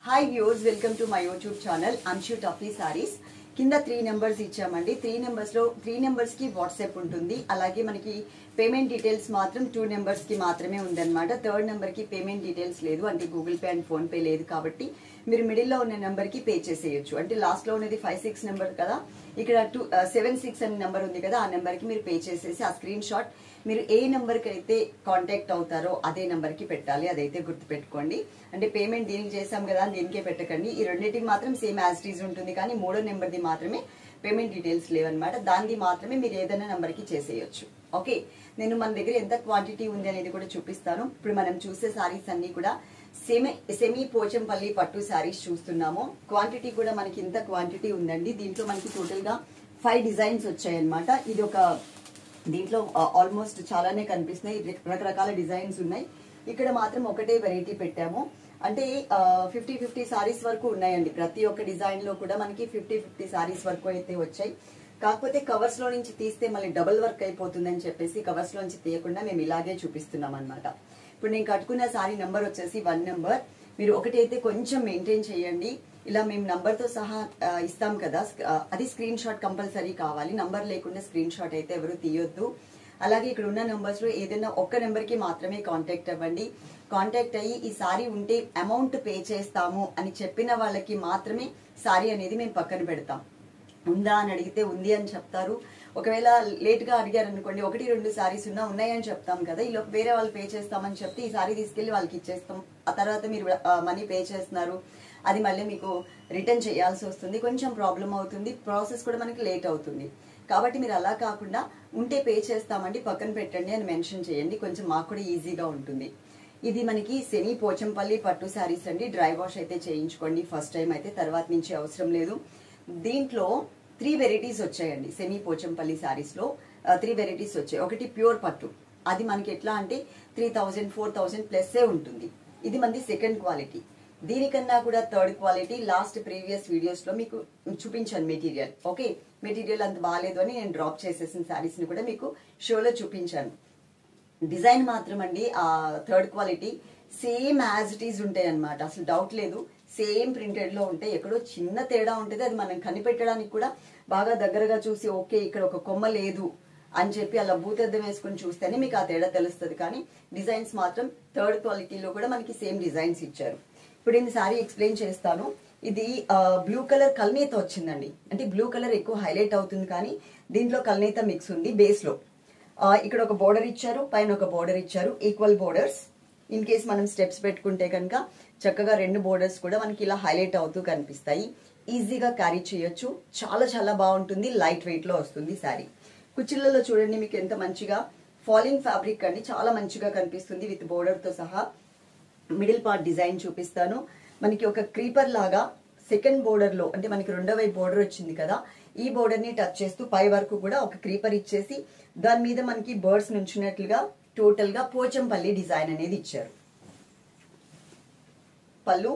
Hi viewers, welcome to my YouTube channel Anshu Taffy sarees. కింద 3 numbers ఇచ్చామండి. 3 numbers కి వాట్సాప్ ఉంటుంది. అలాగే మనకి పేమెంట్ డీటెయిల్స్ మాత్రం 2 నెంబర్స్ కి మాత్రమే ఉందన్నమాట. 3rd నెంబర్ కి పేమెంట్ డీటెయిల్స్ లేదు, అంటే Google pay and phone pay లేదు. కాబట్టి మీరు మిడిల్ లో ఉన్న నెంబర్ కి పే చేసేయచ్చు. అంటే లాస్ట్ లో ఉన్నది 56 నెంబర్ కదా, ఇక్కడ 76 అనే నెంబర్ ఉంది కదా, ఆ నెంబర్ కి మీరు పే చేసేసి ఆ స్క్రీన్ షాట్ మీరు ఏ నెంబర్ కి అయితే కాంటాక్ట్ అవుతారో అదే నెంబర్ కి పెట్టాలి. అదైతే గుర్తు పెట్టుకోండి. అంటే పేమెంట్ దీనికి చేసాం కదా అని దీనికే పెట్టకండి. ఈ రెండింటికి మాత్రం సేమ్ యాజ్ ఇట్ ఈజ్ ఉంటుంది, కానీ 3వ నెంబర్ది మాత్రమే పేమెంట్ డీటెయిల్స్ లేవన్నమాట. దాన్ని మాత్రమే మీరు ఏదైనా నెంబర్ కి చేసేయచ్చు. ఓకే, నేను మన దగ్గర ఎంత క్వాంటిటీ ఉంది అనేది కూడా చూపిస్తాను. ఇప్పుడు మనం చూసే సారీస్ అన్ని కూడా సెమీ పోచంపల్లి పట్టు సారీస్ చూస్తున్నాము. క్వాంటిటీ కూడా మనకి ఇంత క్వాంటిటీ ఉందండి. దీంట్లో మనకి టోటల్ గా 5 డిజైన్స్ వచ్చాయన్నమాట. ఇది ఒక దీంట్లో ఆల్మోస్ట్ చాలానే కనిపిస్తున్నాయి, రకరకాల డిజైన్స్ ఉన్నాయి. ఇక్కడ మాత్రం ఒకటే వెరైటీ పెట్టాము. అంటే 50 సారీస్ వరకు ఉన్నాయండి. ప్రతి ఒక్క డిజైన్ లో కూడా మనకి 50 సారీస్ వరకు అయితే వచ్చాయి. కాకపోతే కవర్స్ లో నుంచి తీస్తే మళ్ళీ డబుల్ వర్క్ అయిపోతుందని చెప్పేసి కవర్స్ లోంచి తీయకుండా మేము ఇలాగే చూపిస్తున్నాం అనమాట. ఇప్పుడు నేను కట్టుకున్న సారీ నెంబర్ వచ్చేసి 1 నెంబర్. మీరు ఒకటైతే కొంచెం మెయింటైన్ చేయండి. ఇలా మేము నంబర్ తో సహా ఇస్తాం కదా, అది స్క్రీన్ షాట్ కంపల్సరీ కావాలి. నంబర్ లేకుండా స్క్రీన్ షాట్ అయితే ఎవరు తీయొద్దు. అలాగే ఇక్కడ ఉన్న నెంబర్స్ లో ఏదైనా ఒక్క నెంబర్ కి మాత్రమే కాంటాక్ట్ అవ్వండి. కాంటాక్ట్ అయ్యి ఈ సారీ ఉంటే అమౌంట్ పే చేస్తాము అని చెప్పిన వాళ్ళకి మాత్రమే సారీ అనేది మేము పక్కన పెడతాం. ఉందా అని అడిగితే ఉంది అని చెప్తారు. ఒకవేళ లేట్ గా అడిగారు అనుకోండి, 1-2 సారీస్ ఉన్నాయని చెప్తాం కదా, ఇలా వేరే వాళ్ళు పే చేస్తామని చెప్తే ఈ సారీ తీసుకెళ్లి వాళ్ళకి ఇచ్చేస్తాం. ఆ తర్వాత మీరు మనీ పే చేస్తున్నారు, అది మళ్ళీ మీకు రిటర్న్ చేయాల్సి వస్తుంది. కొంచెం ప్రాబ్లం అవుతుంది, ప్రాసెస్ కూడా మనకి లేట్ అవుతుంది. కాబట్టి మీరు అలా కాకుండా ఉంటే పే చేస్తామండి, పక్కన పెట్టండి అని మెన్షన్ చేయండి. కొంచెం మాకు కూడా ఈజీగా ఉంటుంది. ఇది మనకి సెమీ పోచంపల్లి పట్టు శారీస్ అండి. డ్రై వాష్ అయితే చేయించుకోండి ఫస్ట్ టైం అయితే, తర్వాత నుంచి అవసరం లేదు. దీంట్లో 3 వెరైటీస్ వచ్చాయండి. సెమీ పోచంపల్లి శారీస్ లో 3 వెరైటీస్ వచ్చాయి. ఒకటి ప్యూర్ పట్టు, అది మనకి ఎట్లా అంటే 3000 4000 ప్లస్ ఉంటుంది. ఇది మనది సెకండ్ క్వాలిటీ. దీనికన్నా కూడా 3rd quality. Last previous videos లో మీకు చూపించాను మెటీరియల్. ఓకే, మెటీరియల్ అంత బాగాలేదు అని నేను డ్రాప్ చేసేసిన శారీస్ ని కూడా మీకు షోలో చూపించాను. డిజైన్ మాత్రం అండి ఆ 3rd quality same as it is ఉంటాయి అనమాట. అసలు డౌట్ లేదు, సేమ్ ప్రింటెడ్ లో ఉంటాయి. ఎక్కడో చిన్న తేడా ఉంటుంది, అది మనం కనిపెట్టడానికి కూడా బాగా దగ్గరగా చూసి ఓకే ఇక్కడ ఒక కొమ్మ లేదు అని చెప్పి అలా భూతద్దం వేసుకుని చూస్తేనే మీకు ఆ తేడా తెలుస్తుంది. కానీ డిజైన్స్ మాత్రం 3rd క్వాలిటీలో కూడా మనకి సేమ్ డిజైన్స్ ఇచ్చారు. ఇప్పుడు ఈ సారీ ఎక్స్ప్లెయిన్ చేస్తాను. ఇది బ్లూ కలర్ కల్నేత వచ్చిందండి. అంటే బ్లూ కలర్ ఎక్కువ హైలైట్ అవుతుంది, కానీ దీంట్లో కల్నేత మిక్స్ ఉంది బేస్ లో. ఇక్కడ ఒక బోర్డర్ ఇచ్చారు, పైన ఒక బోర్డర్ ఇచ్చారు, ఈక్వల్ బోర్డర్స్. ఇన్ కేస్ మనం స్టెప్స్ పెట్టుకుంటే కనుక చక్కగా 2 బోర్డర్స్ కూడా మనకి ఇలా హైలైట్ అవుతూ కనిపిస్తాయి. ఈజీగా క్యారీ చేయొచ్చు. చాలా చాలా బాగుంటుంది, లైట్ వెయిట్ లో వస్తుంది శారీ. కుచ్చిళ్లలో చూడండి మీకు ఎంత మంచిగా ఫాలింగ్ ఫ్యాబ్రిక్ అండి, చాలా మంచిగా కనిపిస్తుంది విత్ బోర్డర్ తో సహా. మిడిల్ పార్ట్ డిజైన్ చూపిస్తాను. మనకి ఒక క్రీపర్ లాగా సెకండ్ బోర్డర్ లో, అంటే మనకి 2వ వైపు బోర్డర్ వచ్చింది కదా, ఈ బోర్డర్ ని టచ్ చేస్తూ పై వరకు కూడా ఒక క్రీపర్ ఇచ్చేసి దాని మీద మనకి బర్డ్స్ నుంచినట్లుగా టోటల్ గా పోచంపల్లి డిజైన్ అనేది ఇచ్చారు. పళ్ళు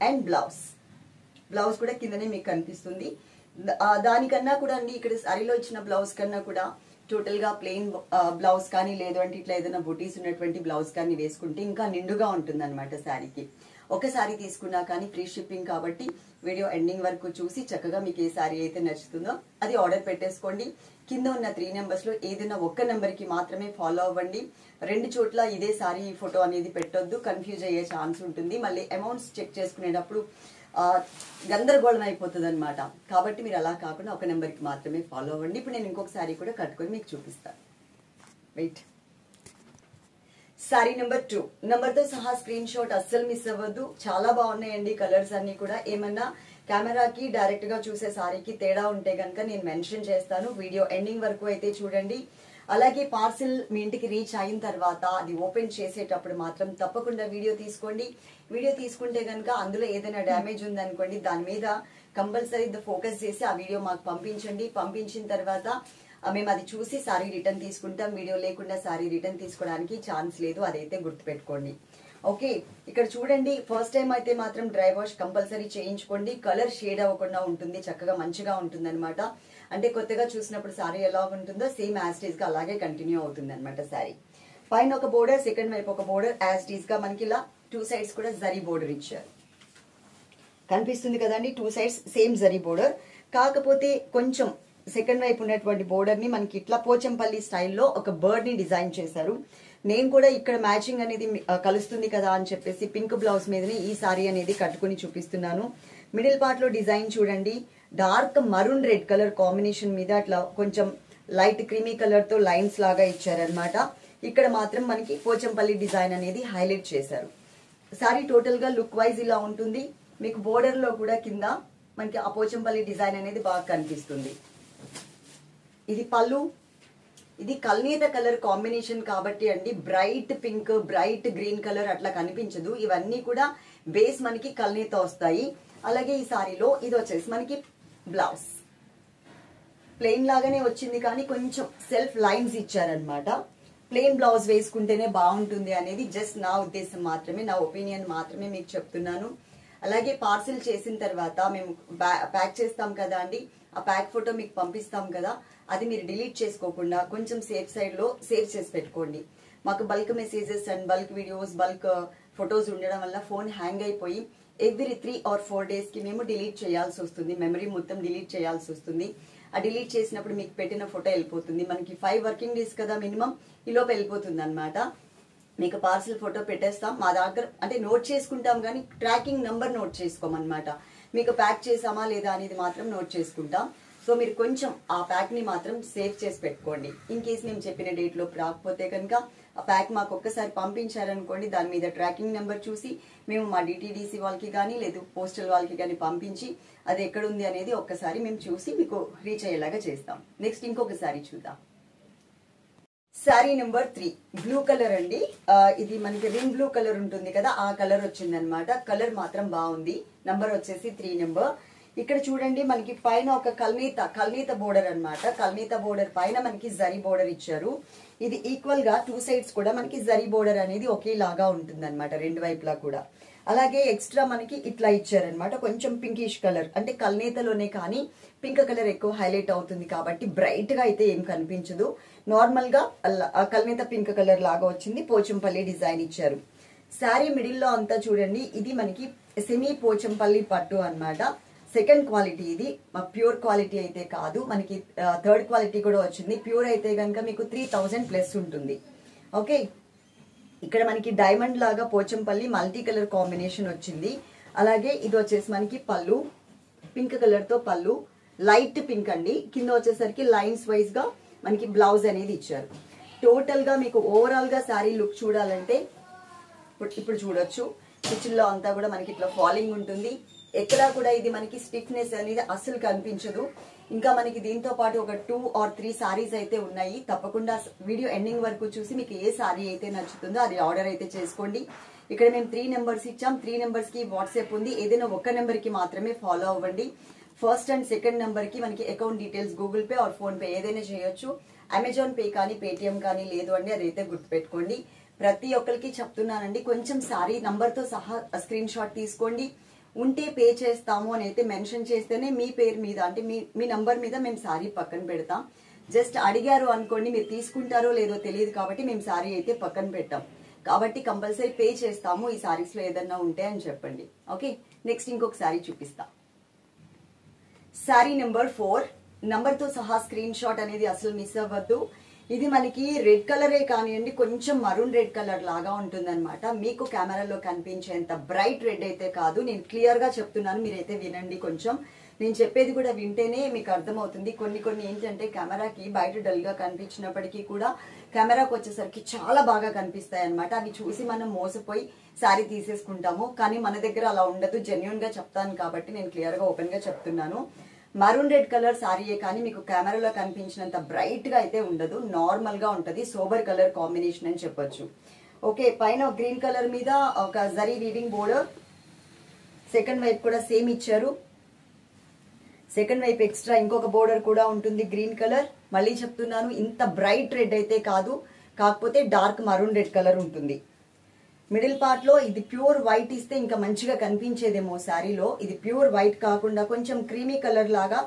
అండ్ బ్లౌజ్ కూడా కిందనే మీకు కనిపిస్తుంది. దానికన్నా కూడా అండి ఇక్కడ సారీలో ఇచ్చిన బ్లౌజ్ కన్నా కూడా టోటల్ గా ప్లెయిన్ బ్లౌజ్ కానీ, లేదు అంటే ఇట్లా ఏదైనా బుటీస్ ఉన్నటువంటి బ్లౌజ్ కానీ వేసుకుంటే ఇంకా నిండుగా ఉంటుంది అనమాట శారీకి. ఒక సారీ తీసుకున్నా కానీ ఫ్రీ షిప్పింగ్ కాబట్టి వీడియో ఎండింగ్ వరకు చూసి చక్కగా మీకు ఏ సారీ అయితే నచ్చుతుందో అది ఆర్డర్ పెట్టేసుకోండి. కింద ఉన్న 3 నెంబర్స్ లో ఏదైనా ఒక్క నెంబర్ కి మాత్రమే ఫాలో అవ్వండి. 2 చోట్ల ఇదే సారీ ఫోటో అనేది పెట్టొద్దు, కన్ఫ్యూజ్ అయ్యే ఛాన్స్ ఉంటుంది. మళ్ళీ అమౌంట్స్ చెక్ చేసుకునేటప్పుడు గందరగోళం అయిపోతుంది అనమాట. కాబట్టి మీరు అలా కాకుండా ఒక నెంబర్ కి మాత్రమే ఫాలో అవ్వండి. ఇప్పుడు నేను ఇంకొక సారీ కూడా కట్టుకొని మీకు చూపిస్తాను. వెయిట్. సారీ నెంబర్ 2 నెంబర్ తో సహా స్క్రీన్ షాట్ అస్సలు మిస్ అవ్వద్దు. చాలా బాగున్నాయండి కలర్స్ అన్ని కూడా. ఏమన్నా కెమెరాకి డైరెక్ట్ గా చూసే సారీకి తేడా ఉంటే కనుక నేను మెన్షన్ చేస్తాను. వీడియో ఎండింగ్ వరకు అయితే చూడండి. అలాగే పార్సిల్ మీ ఇంటికి రీచ్ అయిన తర్వాత అది ఓపెన్ చేసేటప్పుడు మాత్రం తప్పకుండా వీడియో తీసుకోండి. వీడియో తీసుకుంటే కనుక అందులో ఏదైనా డ్యామేజ్ ఉందనుకోండి, దాని మీద కంపల్సరీ ఫోకస్ చేసి ఆ వీడియో మాకు పంపించండి. పంపించిన తర్వాత మేము అది చూసి సారీ రిటర్న్ తీసుకుంటాం. వీడియో లేకుండా సారీ రిటర్న్ తీసుకోవడానికి ఛాన్స్ లేదు, అదైతే గుర్తుపెట్టుకోండి. ఓకే, ఇక్కడ చూడండి, ఫస్ట్ టైం అయితే మాత్రం డ్రై వాష్ కంపల్సరీ చేయించుకోండి. కలర్ షేడ్ అవ్వకుండా ఉంటుంది, చక్కగా మంచిగా ఉంటుంది అనమాట. అంటే కొత్తగా చూసినప్పుడు సారీ ఎలా ఉంటుందో సేమ్ యాజ్ టీజ్ గా అలాగే కంటిన్యూ అవుతుంది అనమాట శారీ. పైన ఒక బోర్డర్, సెకండ్ వైపు ఒక బోర్డర్ యాజ్ టీజ్ గా మనకి ఇలా టూ సైడ్స్ కూడా జరీ బోర్డర్ ఇచ్చారు. కనిపిస్తుంది కదండి, two sides same zari border. కాకపోతే కొంచెం సెకండ్ వైపు ఉన్నటువంటి బోర్డర్ ని మనకి ఇట్లా పోచంపల్లి స్టైల్లో ఒక బర్డ్ ని డిజైన్ చేశారు. నేను కూడా ఇక్కడ మ్యాచింగ్ అనేది కలుస్తుంది కదా అని చెప్పేసి పింక్ బ్లౌజ్ మీదనే ఈ సారీ అనేది కట్టుకుని చూపిస్తున్నాను. మిడిల్ పార్ట్ లో డిజైన్ చూడండి, dark maroon red colour combination మీద అట్లా కొంచెం లైట్ క్రీమీ కలర్ తో లైన్స్ లాగా ఇచ్చారనమాట. ఇక్కడ మాత్రం మనకి పోచంపల్లి డిజైన్ అనేది హైలైట్ చేశారు. సారీ టోటల్ గా లుక్ వైజ్ ఇలా ఉంటుంది. మీకు బోర్డర్ లో కూడా కింద మనకి ఆ పోచంపల్లి డిజైన్ అనేది బాగా కనిపిస్తుంది. ఇది పళ్ళు. ఇది కల్నేత కలర్ కాంబినేషన్ కాబట్టి అండి bright pink, bright green colour అట్లా కనిపించదు. ఇవన్నీ కూడా బేస్ మనకి కల్నేత వస్తాయి. అలాగే ఈ సారీలో ఇది వచ్చేసి మనకి బ్లౌజ్ ప్లెయిన్ లాగానే వచ్చింది, కానీ కొంచెం సెల్ఫ్ లైన్స్ ఇచ్చారనమాట. ప్లెయిన్ బ్లౌజ్ వేసుకుంటేనే బాగుంటుంది అనేది జస్ట్ నా ఉద్దేశం మాత్రమే, నా ఒపీనియన్ మాత్రమే మీకు చెప్తున్నాను. అలాగే పార్సిల్ చేసిన తర్వాత మేము ప్యాక్ చేస్తాం కదా అండి, ఆ ప్యాక్ ఫోటో మీకు పంపిస్తాం కదా, అది మీరు డిలీట్ చేసుకోకుండా కొంచెం సేఫ్ సైడ్ లో సేవ్ చేసి పెట్టుకోండి. మాకు bulk messages and bulk videos, bulk photos ఉండడం వల్ల ఫోన్ హ్యాంగ్ అయిపోయి ఎవ్రీ 3 or 4 days కి మేము డిలీట్ చేయాల్సి వస్తుంది. మెమరీ మొత్తం డిలీట్ చేయాల్సి వస్తుంది. ఆ డిలీట్ చేసినప్పుడు మీకు పెట్టిన ఫోటో వెళ్ళిపోతుంది. మనకి 5 working days కదా మినిమం, ఈ లోపు వెళ్ళిపోతుంది అనమాట. మీకు పార్సల్ ఫోటో పెట్టేస్తాం. మా దగ్గర అంటే నోట్ చేసుకుంటాం, కానీ ట్రాకింగ్ నంబర్ నోట్ చేసుకోమన్నమాట. మీకు ప్యాక్ చేసామా లేదా అనేది మాత్రం నోట్ చేసుకుంటాం. సో మీరు కొంచెం ఆ ప్యాక్ ని మాత్రం సేవ్ చేసి పెట్టుకోండి. ఇన్ కేస్ మేము చెప్పిన డేట్ లో రాకపోతే కనుక ఆ ప్యాక్ మాకు ఒక్కసారి పంపించారనుకోండి, దాని మీద ట్రాకింగ్ నెంబర్ చూసి మేము మా డిటిడిసి వాళ్ళకి కానీ లేదు పోస్టల్ వాళ్ళకి కానీ పంపించి అది ఎక్కడ ఉంది అనేది ఒక్కసారి మేము చూసి మీకు రీచ్ అయ్యేలాగా చేస్తాం. నెక్స్ట్ ఇంకొక సారీ చూద్దాం. సారీ నెంబర్ 3 బ్లూ కలర్ అండి. ఇది మనకి రింగ్ బ్లూ కలర్ ఉంటుంది కదా, ఆ కలర్ వచ్చింది అనమాట. కలర్ మాత్రం బాగుంది. నంబర్ వచ్చేసి 3 నెంబర్. ఇక్కడ చూడండి మనకి పైన ఒక కల్నీత బోర్డర్ అన్నమాట. కల్నీత బోర్డర్ పైన మనకి జరీ బోర్డర్ ఇచ్చారు. ఇది ఈక్వల్ గా 2 sides కూడా మనకి జరీ బోర్డర్ అనేది ఒకేలాగా ఉంటుంది అనమాట, రెండు వైపులా కూడా. అలాగే ఎక్స్ట్రా మనకి ఇట్లా ఇచ్చారనమాట, కొంచెం పింకిష్ కలర్, అంటే కల్నేతలోనే కానీ పింక్ కలర్ ఎక్కువ హైలైట్ అవుతుంది కాబట్టి బ్రైట్ గా అయితే ఏం కనిపించదు. నార్మల్ గా కల్నేత పింక్ కలర్ లాగా వచ్చింది. పోచంపల్లి డిజైన్ ఇచ్చారు. శారీ మిడిల్ లో అంతా చూడండి, ఇది మనకి సెమీ పోచంపల్లి పట్టు అన్నమాట. సెకండ్ క్వాలిటీ, ఇది ప్యూర్ క్వాలిటీ అయితే కాదు, మనకి థర్డ్ క్వాలిటీ కూడా వచ్చింది. ప్యూర్ అయితే కనుక మీకు 3000+ ఉంటుంది. ఓకే, ఇక్కడ మనకి డైమండ్ లాగా పోచంపల్లి మల్టీ కలర్ కాంబినేషన్ వచ్చింది. అలాగే ఇది వచ్చేసి మనకి పళ్ళు, పింక్ కలర్ తో పళ్ళు, లైట్ పింక్ అండి. కింద వచ్చేసరికి లైన్స్ వైజ్ గా మనకి బ్లౌజ్ అనేది ఇచ్చారు. టోటల్ గా మీకు ఓవరాల్ గా శారీ లుక్ చూడాలంటే ఇప్పుడు చూడొచ్చు. కిచెన్ లో అంతా కూడా మనకి ఇట్లా ఫాలింగ్ ఉంటుంది. ఎక్కడా కూడా ఇది మనకి స్టిఫ్నెస్ అనేది అస్సలు కనిపించదు. ఇంకా మనకి దీంతో పాటు ఒక 2 or 3 సారీస్ అయితే ఉన్నాయి. తప్పకుండా వీడియో ఎండింగ్ వరకు చూసి మీకు ఏ సారీ అయితే నచ్చుతుందో అది ఆర్డర్ అయితే చేసుకోండి. ఇక్కడ మేము 3 నెంబర్స్ ఇచ్చాం. 3 నెంబర్స్ కి వాట్సాప్ ఉంది. ఏదైనా ఒక్క నెంబర్ కి మాత్రమే ఫాలో అవ్వండి. ఫస్ట్ అండ్ సెకండ్ నెంబర్ కి మనకి account details Google Pay or PhonePe ఏదైనా చేయొచ్చు. అమెజాన్ పే కానీ పేటిఎం కానీ లేదు అండి, అదైతే గుర్తుపెట్టుకోండి. ప్రతి ఒక్కరికి చెప్తున్నానండి, కొంచెం సారీ నంబర్ తో సహా స్క్రీన్ షాట్ తీసుకోండి. ఉంటే పే చేస్తాము అని అయితే మెన్షన్ చేస్తేనే మీ పేరు మీద అంటే మీ నంబర్ మీద మేము సారీ పక్కన పెడతాం. జస్ట్ అడిగారు అనుకోండి, మీరు తీసుకుంటారో లేదో తెలియదు కాబట్టి మేము సారీ అయితే పక్కన పెట్టాం. కాబట్టి కంపల్సరీ పే చేస్తాము ఈ సారీస్ లో ఏదన్నా ఉంటే అని చెప్పండి. ఓకే, నెక్స్ట్ ఇంకొక సారీ చూపిస్తా. సారీ నెంబర్ 4 నంబర్ తో సహా స్క్రీన్ షాట్ అనేది అసలు మిస్ అవ్వద్దు. ఇది మనకి రెడ్ కలరే కానివ్వండి, కొంచెం మరూన్ రెడ్ కలర్ లాగా ఉంటుంది అనమాట. మీకు కెమెరాలో కనిపించేంత బ్రైట్ రెడ్ అయితే కాదు. నేను క్లియర్ గా చెప్తున్నాను, మీరైతే వినండి. కొంచెం నేను చెప్పేది కూడా వింటేనే మీకు అర్థమవుతుంది. కొన్ని ఏంటంటే కెమెరాకి బయట డల్ గా కనిపించినప్పటికీ కూడా కెమెరాకి వచ్చేసరికి చాలా బాగా కనిపిస్తాయి అనమాట. అవి చూసి మనం మోసపోయి శారీ తీసేసుకుంటాము. కానీ మన దగ్గర అలా ఉండదు. జెన్యున్ గా చెప్తాను కాబట్టి నేను క్లియర్ గా ఓపెన్ గా చెప్తున్నాను. మరూన్ రెడ్ కలర్ సారీయే కానీ మీకు కెమెరాలో కనిపించినంత బ్రైట్ గా అయితే ఉండదు. నార్మల్ గా ఉంటది. సోబర్ కలర్ కాంబినేషన్ అని చెప్పొచ్చు. ఓకే, పైన గ్రీన్ కలర్ మీద ఒక జరీ వీవింగ్ బోర్డర్, సెకండ్ వైపు కూడా సేమ్ ఇచ్చారు. సెకండ్ వైపు ఎక్స్ట్రా ఇంకొక బోర్డర్ కూడా ఉంటుంది గ్రీన్ కలర్. మళ్ళీ చెప్తున్నాను, ఇంత బ్రైట్ రెడ్ అయితే కాదు, కాకపోతే డార్క్ మరూన్ రెడ్ కలర్ ఉంటుంది. మిడిల్ పార్ట్ లో ఇది ప్యూర్ వైట్ ఇస్తే ఇంకా మంచిగా కనిపించేదేమో శారీలో. ఇది ప్యూర్ వైట్ కాకుండా కొంచెం క్రీమీ కలర్ లాగా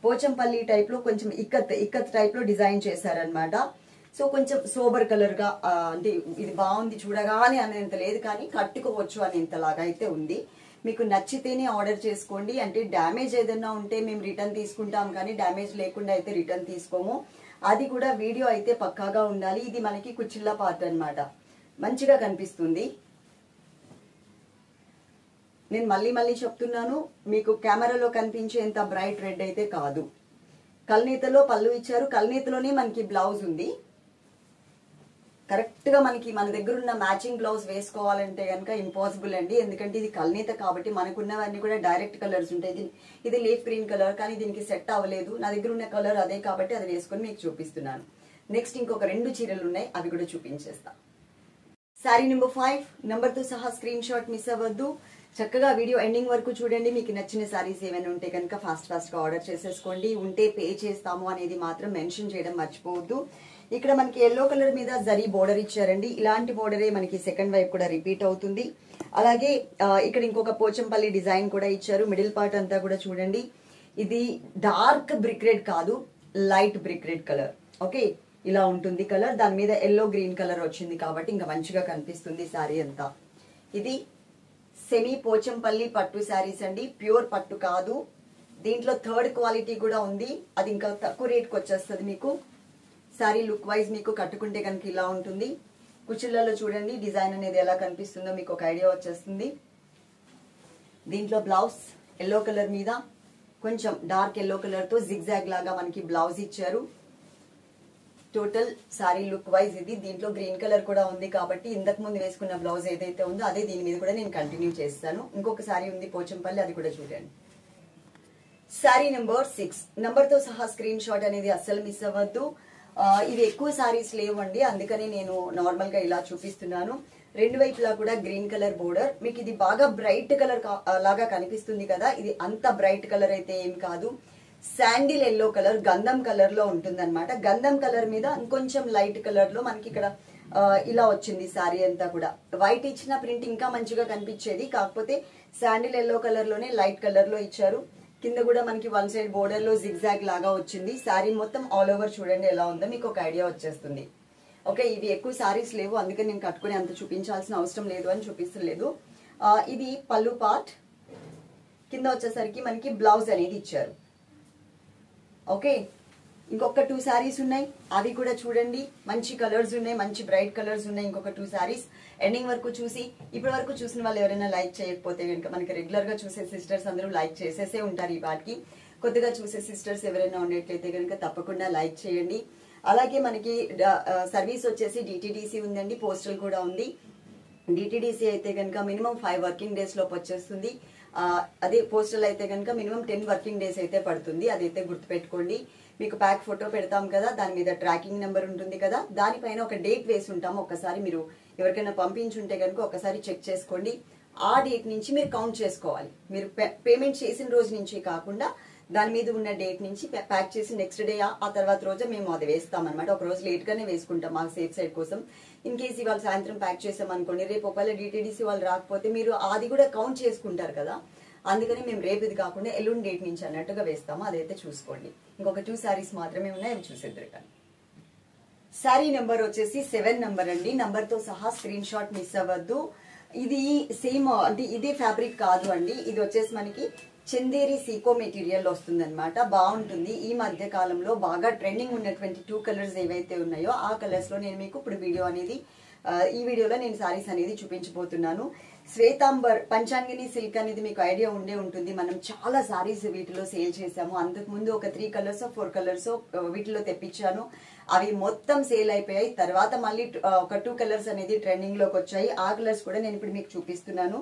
పోచంపల్లి టైప్ లో కొంచెం ఇక్కత్ టైప్ లో డిజైన్ చేశారనమాట. సో కొంచెం సోబర్ కలర్ గా అంటే ఇది బాగుంది చూడగానే అనేంత లేదు, కానీ కట్టుకోవచ్చు అనేంతలాగా అయితే ఉంది. మీకు నచ్చితేనే ఆర్డర్ చేసుకోండి. అంటే డ్యామేజ్ ఏదైనా ఉంటే మేము రిటర్న్ తీసుకుంటాం, కానీ డ్యామేజ్ లేకుండా అయితే రిటర్న్ తీసుకోము. అది కూడా వీడియో అయితే పక్కాగా ఉండాలి. ఇది మనకి కుచ్చిళ్ళ పార్ట్ అన్నమాట, మంచిగా కనిపిస్తుంది. నేను మళ్ళీ చెప్తున్నాను, మీకు కెమెరాలో కనిపించేంత బ్రైట్ రెడ్ అయితే కాదు. కల్నేతలో పళ్ళు ఇచ్చారు, కల్నేతలోనే మనకి బ్లౌజ్ ఉంది. కరెక్ట్ గా మనకి మన దగ్గర ఉన్న మ్యాచింగ్ బ్లౌజ్ వేసుకోవాలంటే కనుక ఇంపాసిబుల్ అండి, ఎందుకంటే ఇది కల్నేత కాబట్టి మనకున్నవన్నీ కూడా డైరెక్ట్ కలర్స్ ఉంటాయి. ఇది లీఫ్ గ్రీన్ కలర్, కానీ దీనికి సెట్ అవ్వలేదు. నా దగ్గర ఉన్న కలర్ అదే కాబట్టి అది వేసుకొని మీకు చూపిస్తున్నాను. నెక్స్ట్ ఇంకొక 2 చీరలు ఉన్నాయి, అవి కూడా చూపించేస్తా. శారీ నెంబర్ 5 నెంబర్ తో సహా స్క్రీన్ షాట్ మిస్ అవ్వద్దు. చక్కగా వీడియో ఎండింగ్ వరకు చూడండి. మీకు నచ్చిన శారీస్ ఏమైనా ఉంటే కనుక ఫాస్ట్ గా ఆర్డర్ చేసేసుకోండి. ఉంటే పే చేస్తాము అనేది మాత్రం మెన్షన్ చేయడం మర్చిపోవద్దు. ఇక్కడ మనకి ఎల్లో కలర్ మీద జరీ బోర్డర్ ఇచ్చారండి. ఇలాంటి బోర్డరే మనకి సెకండ్ వైపు కూడా రిపీట్ అవుతుంది. అలాగే ఇక్కడ ఇంకొక పోచంపల్లి డిజైన్ కూడా ఇచ్చారు. మిడిల్ పార్ట్ అంతా కూడా చూడండి. ఇది డార్క్ బ్రిక్ రెడ్ కాదు, light brick red colour. Okay, ఇలా ఉంటుంది కలర్. దాని మీద ఎల్లో గ్రీన్ కలర్ వచ్చింది కాబట్టి ఇంకా మంచిగా కనిపిస్తుంది శారీ అంతా. ఇది సెమీ పోచంపల్లి పట్టు శారీస్ అండి, ప్యూర్ పట్టు కాదు. దీంట్లో 3rd క్వాలిటీ కూడా ఉంది, అది ఇంకా తక్కువ రేట్కి వచ్చేస్తుంది మీకు. శారీ లుక్ వైజ్ మీకు కట్టుకుంటే కనుక ఇలా ఉంటుంది. కుచ్చిళ్ళలో చూడండి డిజైన్ అనేది ఎలా కనిపిస్తుందో మీకు ఒక ఐడియా వచ్చేస్తుంది. దీంట్లో బ్లౌజ్ ఎల్లో కలర్ మీద కొంచెం డార్క్ ఎల్లో కలర్ తో జిగ్జాగ్ లాగా మనకి బ్లౌజ్ ఇచ్చారు. టోటల్ శారీ లుక్ వైజ్ ఇది. దీంట్లో గ్రీన్ కలర్ కూడా ఉంది కాబట్టి ఇంతకు ముందు వేసుకున్న బ్లౌజ్ ఏదైతే ఉందో అదే దీని మీద కూడా నేను కంటిన్యూ చేస్తాను. ఇంకొక శారీ ఉంది పోచంపల్లి, అది కూడా చూడండి. శారీ నెంబర్ 6 నెంబర్ తో సహా స్క్రీన్ షాట్ అనేది అస్సలు మిస్ అవ్వద్దు. ఇవి ఎక్కువ శారీస్ లేవండి, అందుకని నేను నార్మల్ గా ఇలా చూపిస్తున్నాను. 2 వైపులా కూడా గ్రీన్ కలర్ బోర్డర్. మీకు ఇది బాగా బ్రైట్ కలర్ లాగా కనిపిస్తుంది కదా, ఇది అంత బ్రైట్ కలర్ అయితే ఏం కాదు. శాండిల్ ఎల్లో కలర్, గంధం కలర్ లో ఉంటుంది అనమాట. గంధం కలర్ మీద ఇంకొంచెం లైట్ కలర్ లో మనకి ఇక్కడ ఇలా వచ్చింది శారీ అంతా కూడా. వైట్ ఇచ్చిన ప్రింట్ ఇంకా మంచిగా కనిపించేది, కాకపోతే శాండిల్ ఎల్లో కలర్ లోనే లైట్ కలర్ లో ఇచ్చారు. కింద కూడా మనకి 1 సైడ్ బోర్డర్ లో జిగ్జాగ్ లాగా వచ్చింది. శారీ మొత్తం ఆల్ ఓవర్ చూడండి ఎలా ఉందో మీకు ఒక ఐడియా వచ్చేస్తుంది. ఓకే, ఇవి ఎక్కువ శారీస్ లేవు, అందుకని నేను కట్టుకుని అంత చూపించాల్సిన అవసరం లేదు అని చూపిస్తలేదు. ఇది పళ్ళు పార్ట్. కింద వచ్చేసరికి మనకి బ్లౌజ్ అనేది ఇచ్చారు. ఓకే, ఇంకొక 2 శారీస్ ఉన్నాయి, అవి కూడా చూడండి. మంచి కలర్స్ ఉన్నాయి, మంచి బ్రైట్ కలర్స్ ఉన్నాయి. ఇంకొక 2 శారీస్ ఎండింగ్ వరకు చూసి, ఇప్పటి వరకు చూసిన వాళ్ళు ఎవరైనా లైక్ చేయకపోతే కనుక, మనకి రెగ్యులర్ గా చూసే సిస్టర్స్ అందరూ లైక్ చేసేసే ఉంటారు ఈ పాటికి. కొత్తగా చూసే సిస్టర్స్ ఎవరైనా ఉన్నట్లయితే కనుక తప్పకుండా లైక్ చేయండి. అలాగే మనకి సర్వీస్ వచ్చేసి డిటిడిసి ఉందండి, పోస్టల్ కూడా ఉంది. డిటిడిసి అయితే కనుక మినిమం 5 వర్కింగ్ డేస్ లోపు వచ్చేస్తుంది. అదే పోస్టల్ అయితే కనుక మినిమం 10 వర్కింగ్ డేస్ అయితే పడుతుంది. అదైతే గుర్తుపెట్టుకోండి. మీకు ప్యాక్ ఫోటో పెడతాం కదా, దాని మీద ట్రాకింగ్ నెంబర్ ఉంటుంది కదా, దానిపైన ఒక డేట్ వేసి ఉంటాము. ఒకసారి మీరు ఎవరికైనా పంపించుంటే కనుక ఒకసారి చెక్ చేసుకోండి. ఆ డేట్ నుంచి మీరు కౌంట్ చేసుకోవాలి. మీరు పేమెంట్ చేసిన రోజు నుంచి కాకుండా దాని మీద ఉన్న డేట్ నుంచి ప్యాక్ చేసి నెక్స్ట్ డే ఆ తర్వాత రోజు మేము అది వేస్తాం అనమాట. ఒక రోజు లేట్ గానే వేసుకుంటాం మా సేఫ్ సైడ్ కోసం. ఇన్ కేసు ఇవాళ సాయంత్రం ప్యాక్ చేసాం అనుకోండి, రేపు ఒకవేళ డిటిడిసి వాళ్ళు రాకపోతే మీరు అది కూడా కౌంట్ చేసుకుంటారు కదా, అందుకని మేము రేపు ఇది కాకుండా ఎల్లుండి డేట్ నుంచి అన్నట్టుగా వేస్తాము. అదైతే చూసుకోండి. ఇంకొక 2 శారీస్ మాత్రమే ఉన్నాయి, అవి చూసేద్దరు కానీ. శారీ నెంబర్ వచ్చేసి 7 నెంబర్ అండి. నెంబర్ తో సహా స్క్రీన్ షాట్ మిస్ అవ్వద్దు. ఇది సేమ్ అంటే ఇదే ఫ్యాబ్రిక్ కాదు అండి, ఇది వచ్చేసి మనకి చందేరి సీకో మెటీరియల్ వస్తుంది అనమాట. బాగుంటుంది. ఈ మధ్య కాలంలో బాగా ట్రెండింగ్ ఉన్నటువంటి 2 కలర్స్ ఏవైతే ఉన్నాయో ఆ కలర్స్ లో నేను మీకు ఇప్పుడు ఈ వీడియోలో నేను సారీస్ అనేది చూపించబోతున్నాను. శ్వేతాంబర్ పంచాంగిని సిల్క్ అనేది మీకు ఐడియా ఉంటుంది. మనం చాలా సారీస్ వీటిలో సేల్ చేసాము. అంతకు ముందు ఒక 3 కలర్స్ 4 కలర్స్ వీటిలో తెప్పించాను. అవి మొత్తం సేల్ అయిపోయాయి. తర్వాత మళ్ళీ ఒక 2 కలర్స్ అనేది ట్రెండింగ్ లోకి వచ్చాయి. ఆ కలర్స్ కూడా నేను ఇప్పుడు మీకు చూపిస్తున్నాను.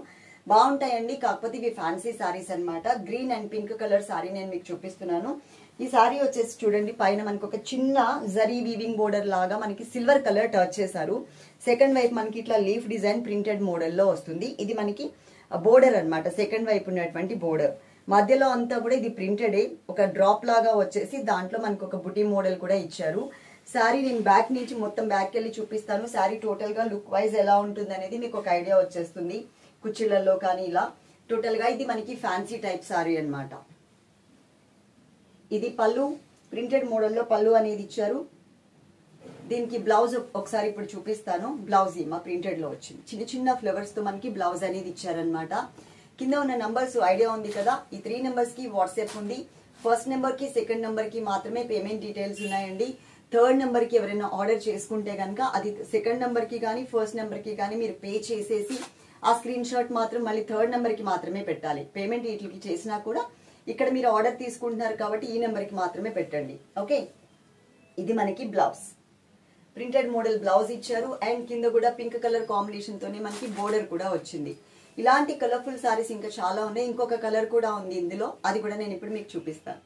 బాగుంటాయండి, కాకపోతే ఇవి ఫ్యాన్సీ సారీస్ అన్నమాట. Green and pink colour sorry నేను మీకు చూపిస్తున్నాను. ఈ సారీ వచ్చేసి చూడండి, పైన మనకు ఒక చిన్న జరీ వీవింగ్ బోర్డర్ లాగా మనకి సిల్వర్ కలర్ టచ్ చేశారు. సెకండ్ వైపు మనకి ఇట్లా లీఫ్ డిజైన్ ప్రింటెడ్ మోడల్లో వస్తుంది. ఇది మనకి బోర్డర్ అన్నమాట. సెకండ్ వైపు ఉన్నటువంటి బోర్డర్ మధ్యలో అంతా కూడా ఇది ప్రింటెడ్ ఒక డ్రాప్ లాగా వచ్చేసి దాంట్లో మనకు ఒక బుటీ మోడల్ కూడా ఇచ్చారు. శారీ నేను బ్యాక్ నుంచి మొత్తం బ్యాక్ వెళ్ళి చూపిస్తాను. శారీ టోటల్ గా లుక్ వైజ్ ఎలా ఉంటుంది అనేది మీకు ఒక ఐడియా వచ్చేస్తుంది. కుచ్చిళ్లలో కానీ ఇలా టోటల్ గా ఇది మనకి ఫ్యాన్సీ టైప్ సారీ అన్నమాట. ఇది పళ్ళు ప్రింటెడ్ మోడల్లో పళ్ళు అనేది ఇచ్చారు. దీనికి బ్లౌజ్ ఒకసారి ఇప్పుడు చూపిస్తాను. బ్లౌజ్ మా ప్రింటెడ్ లో వచ్చింది. చిన్న చిన్న ఫ్లవర్స్ తో మనకి బ్లౌజ్ అనేది ఇచ్చారనమాట. కింద ఉన్న నంబర్స్ ఐడియా ఉంది కదా, ఈ 3 నెంబర్స్ కి వాట్సాప్ ఉంది. ఫస్ట్ నెంబర్ కి సెకండ్ నెంబర్ కి మాత్రమే పేమెంట్ డీటెయిల్స్ ఉన్నాయండి. థర్డ్ నెంబర్ కి ఎవరైనా ఆర్డర్ చేసుకుంటే కనుక అది సెకండ్ నెంబర్ కి కానీ ఫస్ట్ నెంబర్ కి కానీ మీరు పే చేసేసి ఆ స్క్రీన్ షాట్ మాత్రం మళ్ళీ థర్డ్ నెంబర్ కి మాత్రమే పెట్టాలి. పేమెంట్ వీటికి చేసినా కూడా ఇక్కడ మీరు ఆర్డర్ తీసుకుంటున్నారు కాబట్టి ఈ నెంబర్ కి మాత్రమే పెట్టండి. ఓకే, ఇది మనకి బ్లౌజ్ ప్రింటెడ్ మోడల్ బ్లౌజ్ ఇచ్చారు. అండ్ కింద కూడా పింక్ కలర్ కాంబినేషన్ తోనే మనకి బోర్డర్ కూడా వచ్చింది. ఇలాంటి కలర్ఫుల్ సారీస్ ఇంకా చాలా ఉన్నాయి. ఇంకొక కలర్ కూడా ఉంది ఇందులో, అది కూడా నేను ఇప్పుడు మీకు చూపిస్తాను.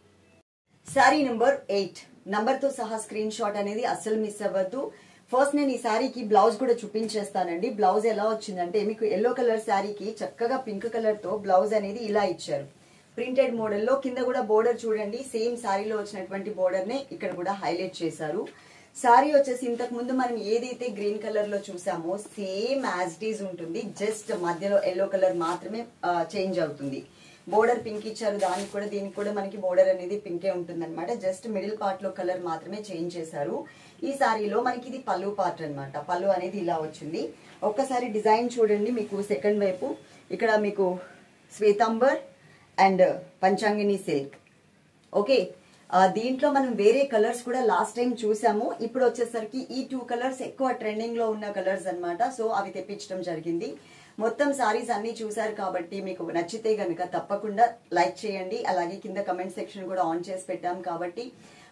శారీ నెంబర్ 8 నంబర్ తో సహా స్క్రీన్ షాట్ అనేది అస్సలు మిస్ అవ్వద్దు. ఫస్ట్ నేను ఈ శారీకి బ్లౌజ్ కూడా చూపించేస్తానండి. బ్లౌజ్ ఎలా వచ్చిందంటే మీకు ఎల్లో కలర్ శారీకి చక్కగా పింక్ కలర్ తో బ్లౌజ్ అనేది ఇలా ఇచ్చారు. ప్రింటెడ్ మోడల్లో కింద కూడా బోర్డర్ చూడండి, సేమ్ శారీలో వచ్చినటువంటి బోర్డర్ నే ఇక్కడ కూడా హైలైట్ చేశారు. శారీ వచ్చేసి ఇంతకు ముందు మనం ఏదైతే గ్రీన్ కలర్ లో చూసామో సేమ్ యాజ్ ఇట్ ఈజ్ ఉంటుంది. జస్ట్ మధ్యలో ఎల్లో కలర్ మాత్రమే చేంజ్ అవుతుంది. బోర్డర్ పింక్ ఇచ్చారు, దానికి కూడా దీనికి కూడా మనకి బోర్డర్ అనేది పింకే ఉంటుంది అనమాట. జస్ట్ మిడిల్ పార్ట్ లో కలర్ మాత్రమే చేంజ్ చేశారు. ఈ సారీలో మనకి ఇది పళ్ళు పార్ట్ అనమాట. పళ్ళు అనేది ఇలా వచ్చింది. ఒక్కసారి డిజైన్ చూడండి. మీకు సెకండ్ వైపు ఇక్కడ మీకు శ్వేతాంబర్ అండ్ పంచాంగిని సిల్క్. ఓకే, దీంట్లో మనం వేరే కలర్స్ కూడా లాస్ట్ టైం చూసాము. ఇప్పుడు వచ్చేసరికి ఈ 2 కలర్స్ ఎక్కువ ట్రెండింగ్ లో ఉన్న కలర్స్ అన్నమాట. సో అవి తెప్పించడం జరిగింది. మొత్తం సారీస్ అన్ని చూసారు కాబట్టి మీకు నచ్చితే గనుక తప్పకుండా లైక్ చేయండి. అలాగే కింద కమెంట్ సెక్షన్ కూడా ఆన్ చేసి పెట్టాం కాబట్టి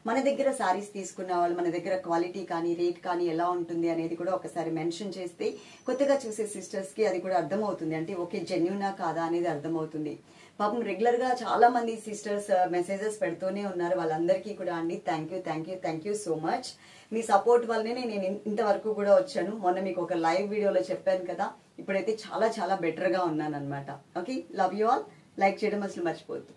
మన దగ్గర సారీస్ తీసుకున్న వాళ్ళు మన దగ్గర క్వాలిటీ కానీ రేట్ కానీ ఎలా ఉంటుంది అనేది కూడా ఒకసారి మెన్షన్ చేస్తే కొత్తగా చూసే సిస్టర్స్ కి అది కూడా అర్థమవుతుంది. అంటే ఓకే జెన్యూనా కాదా అనేది అర్థమవుతుంది. పాపం రెగ్యులర్ గా చాలా మంది సిస్టర్స్ మెసేజెస్ పెడుతూనే ఉన్నారు. వాళ్ళందరికీ కూడా అండి thank you so much. Me support వల్లనే నేను ఇంతవరకు కూడా వచ్చాను. మొన్న మీకు ఒక లైవ్ వీడియోలో చెప్పాను కదా, ఇప్పుడైతే చాలా బెటర్ గా ఉన్నాను అనమాట. Okay, love you all. Like చేయడం అసలు మర్చిపోవద్దు.